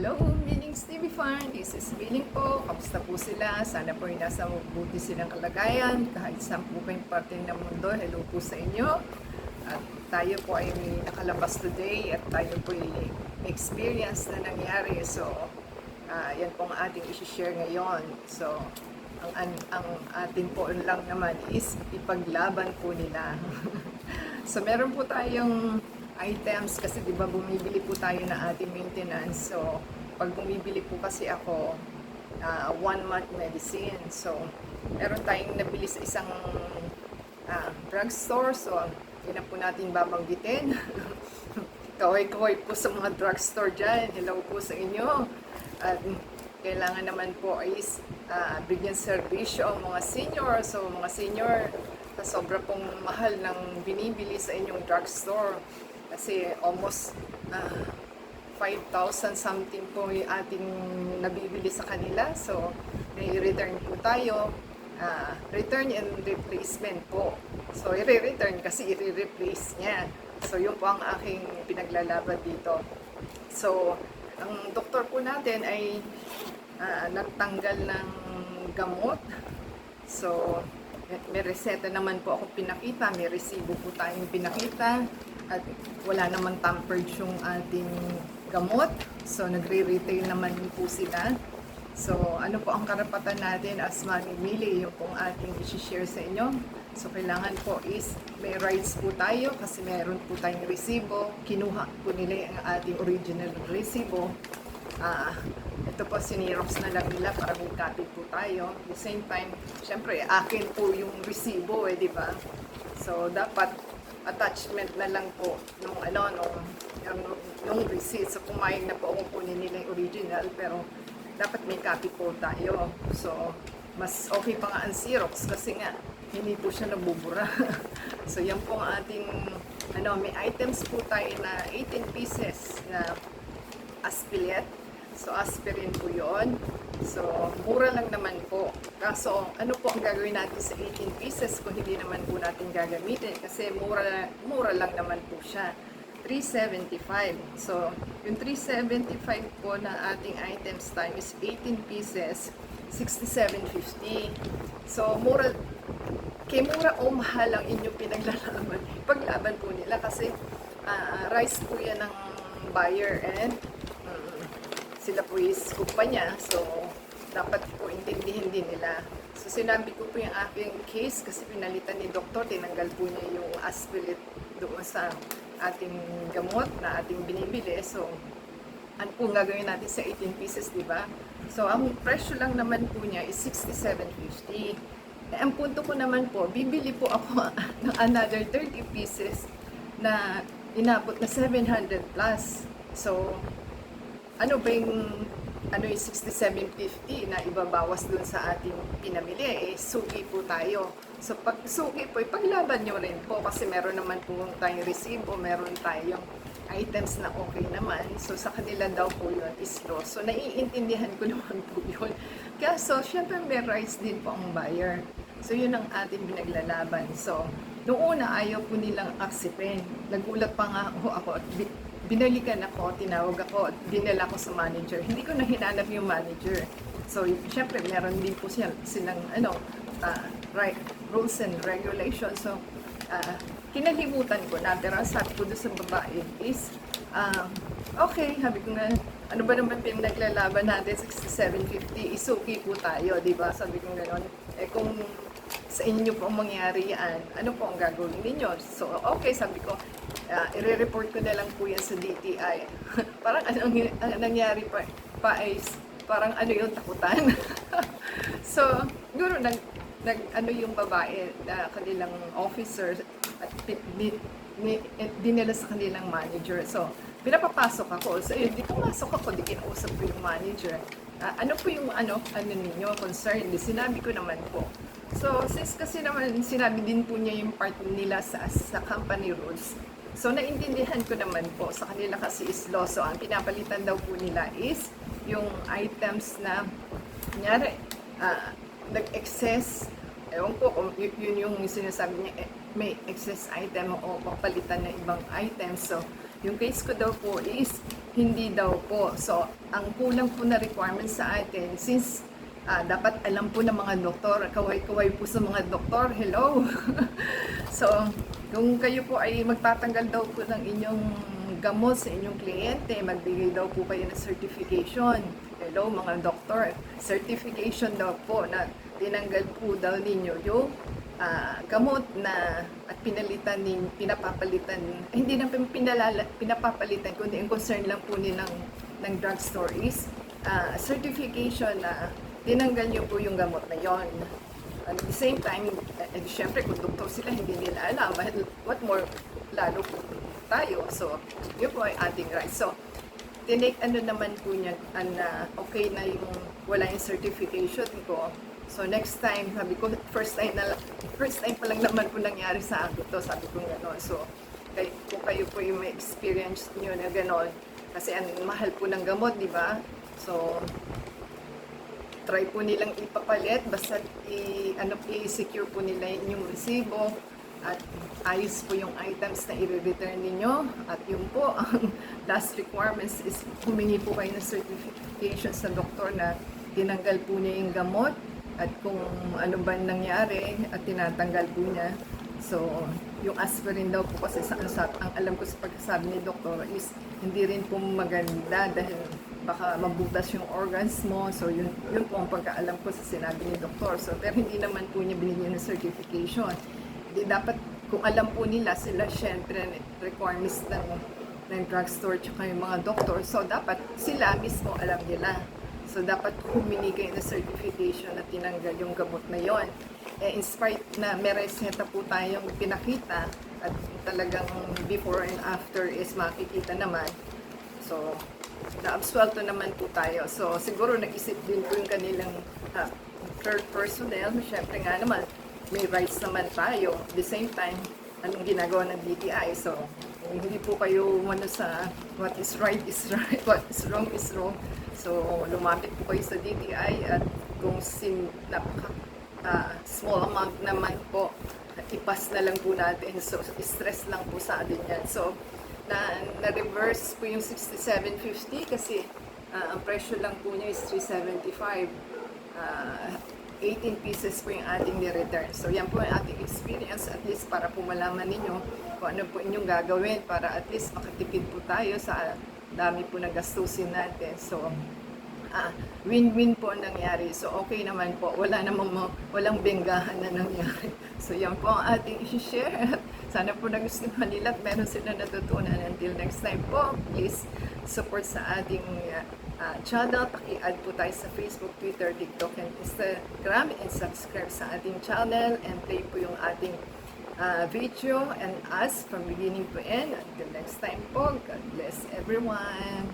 Hello, Billings TV Fan. This is Billing po. Kamusta po sila? Sana po ay nasa mabuti silang kalagayan. Kahit saan po kayong parte ng mundo, hello po sa inyo. At tayo po ay nakalabas today at tayo po ay experience na nangyari. So, yan po ang ating isi-share ngayon. So, ang atin po lang naman is ipaglaban po nila. So, meron po tayong items kasi 'di ba bumibili po tayo ng ating maintenance. So pag bumibili po kasi ako 1 month medicine. So meron tayong nabili sa isang drugstore. So yun na po natin babanggitin. Kaway-kaway po sa mga drugstore dyan. Hello po sa inyo. At kailangan naman po is bigyan serbisyo ang mga senior. So mga senior, sobra pong mahal ng binibili sa inyong drugstore. Kasi almost 5,000 something po yung ating nabibili sa kanila. So, i-return po tayo. Return and replacement po. So, i-return kasi i-replace niya. So, yun po ang aking pinaglalaban dito. So, ang doktor po natin ay nagtanggal ng gamot. So, may reseta naman po ako pinakita. May resibo po tayong pinakita. At wala naman tampered yung ating gamot. So, nagre-retail naman po sila. So, ano po ang karapatan natin as mamimili? Yung pong ating isi-share sa inyo. So, kailangan po is may rights po tayo kasi meron po tayong resibo. Kinuha po nila yung ating original resibo. Ito po, sinirox na lang nila para may copy po tayo. At the same time, syempre, akin po yung resibo di ba? So, dapat attachment na lang po nung receipt. So, pumayag na po akong kunin nila yung original, pero dapat may copy po tayo. So, mas okay pa nga ang Xerox kasi nga, hindi po siya nabubura. So, yan po ang ating, may items po tayo na 18 pieces na Aspilet. So, aspirin po yon. So, mura lang naman po. Kaso, ano po ang gagawin natin sa 18 pieces kung hindi naman po natin gagamitin? Kasi mura lang naman po siya. 375. So, yung 375 po na ating items time is 18 pieces, 67.50. So, mura o mahal ang inyong pinaglalaban. Paglaban po nila kasi rice po yan ng buyer and sila po is kumpanya, so dapat po intindihin din nila. So sinabi ko po yung aking case kasi pinalitan ni doktor, tinanggal po niya yung Aspilit doon sa ating gamot na ating binibili. So ano po gagawin natin sa 18 pieces, di ba? So ang presyo lang naman po niya is 67.50. Ang punto ko naman po, bibili po ako ng another 30 pieces na inabot na 700 plus. So ano ba yung 67.50 na ibabawas dun sa ating pinamili? Suki po tayo. So pag suki po, ipaglaban nyo rin po kasi meron naman po tayong resibo, meron tayong items na okay naman. So sa kanila daw po yun is loss. So naiintindihan ko naman po yun. Kaso syempre may rights din po ang buyer. So yun ang ating pinaglalaban. So noong una ayaw po nilang aksipin. Nagulat pa nga ako at binalikan ako, tinawag ako, dinala ko sa manager. Hindi ko na hinanap yung manager. So, syempre, meron din po silang right, rules and regulations. So, kinalimutan ko na, pero sabi ko doon sa babae is, okay, sabi ko nga, ano ba naman pinaglalaban natin, 67.50, isuki po tayo, di ba? Sabi ko gano'n, kung sa inyo po ang mangyari yan, ano po ang gagawin ninyo? So, okay, sabi ko, i-report ko na lang po yan sa DTI. Parang anong nangyari pa is, parang yung takutan. So, guro, yung babae, kanilang officer, at dinala sa kanilang manager. So, pinapapasok ako. So, yun, di pumasok ako, di kinausap ko yung manager. Ano po yung ninyo, concern? Sinabi ko naman po. So, since kasi naman sinabi din po niya yung part nila sa company rules, so naintindihan ko naman po, sa kanila kasi is law. So, ang pinapalitan daw po nila is yung items na, kunyari, nag-excess, ewan ko kung yun yung sinasabi niya, may excess item o papalitan ng ibang items. So, Yung case ko daw po is hindi daw po. So, ang kulang po na requirement sa atin, since dapat alam po ng mga doktor, kaway-kaway po sa mga doktor, hello! So, kung kayo po ay magtatanggal daw po ng inyong gamot sa inyong kliyente, magbigay daw po kayo ng certification. Hello mga doktor, certification daw po na tinanggal po daw ninyo yung gamot na at pinapapalitan, hindi na pinapapalitan, kundi ang concern lang po nilang ng drugstore is certification na tinanggal nyo po yung gamot na yon. At the same time, syempre kung doktor sila, hindi nila alam. What more, lalo po tayo. So, yun po ay ating right. So, tinake ano naman po niya, okay na yung wala yung certification ko. So, next time, sabi ko, first time pa lang naman po nangyari sa akin to, sabi ko gano'n. So, kung kayo po yung may experience nyo na gano'n, kasi ang mahal po ng gamot, di ba? So, try po nilang ipapalit, basta i-secure po nila yung resibo at ayos po yung items na i-return ninyo. At yun po, ang last requirements is humingi po kayo ng certification sa doktor na tinanggal po niya yung gamot at kung ano ba nangyari at tinatanggal po niya. So, yung aspirin daw po kasi ang alam ko sa pagkasabi ni doktor is hindi rin po maganda dahil baka mabutas yung organs mo. So, yun po ang pagkaalam ko sa sinabi ni doktor. So, pero hindi naman po niya binigyan ng certification. Hindi dapat, kung alam po nila, sila syempre requirements ng drugstore tsaka yung mga doktor. So, dapat sila mismo alam nila. So, dapat humingi kayo ng certification na tinanggal yung gamot na yon. In spite na may reseta po tayong pinakita at talagang before and after is makikita naman. So, na-absuelto naman po tayo. So, siguro nag-isip din po yung kanilang third personnel. Siyempre nga naman, may rights naman tayo. At the same time, anong ginagawa ng DTI. So, hindi po kayo sa what is right is right, what is wrong is wrong. So, lumapit po kayo sa DTI at kung small amount naman po, ipas na lang po natin. So, stress lang po sa atin yan. So, na-reverse po yung 67.50 kasi ang presyo lang po niya is 375. 18 pieces po yung ating ni-return. So, yan po ang ating experience at least para po malaman ninyo kung ano po inyong gagawin para at least makatipid po tayo sa dami po na gastusin natin. So, win-win po ang nangyari. So, okay naman po. Walang benggahan na nangyari. So, yan po ang ating i-share. Sana po nagustuhan nila at meron sila natutunan. Until next time po, please support sa ating channel. Paki-add po tayo sa Facebook, Twitter, TikTok, and Instagram. And subscribe sa ating channel. And play po yung ating video and us from beginning to end. Until next time po, God bless everyone.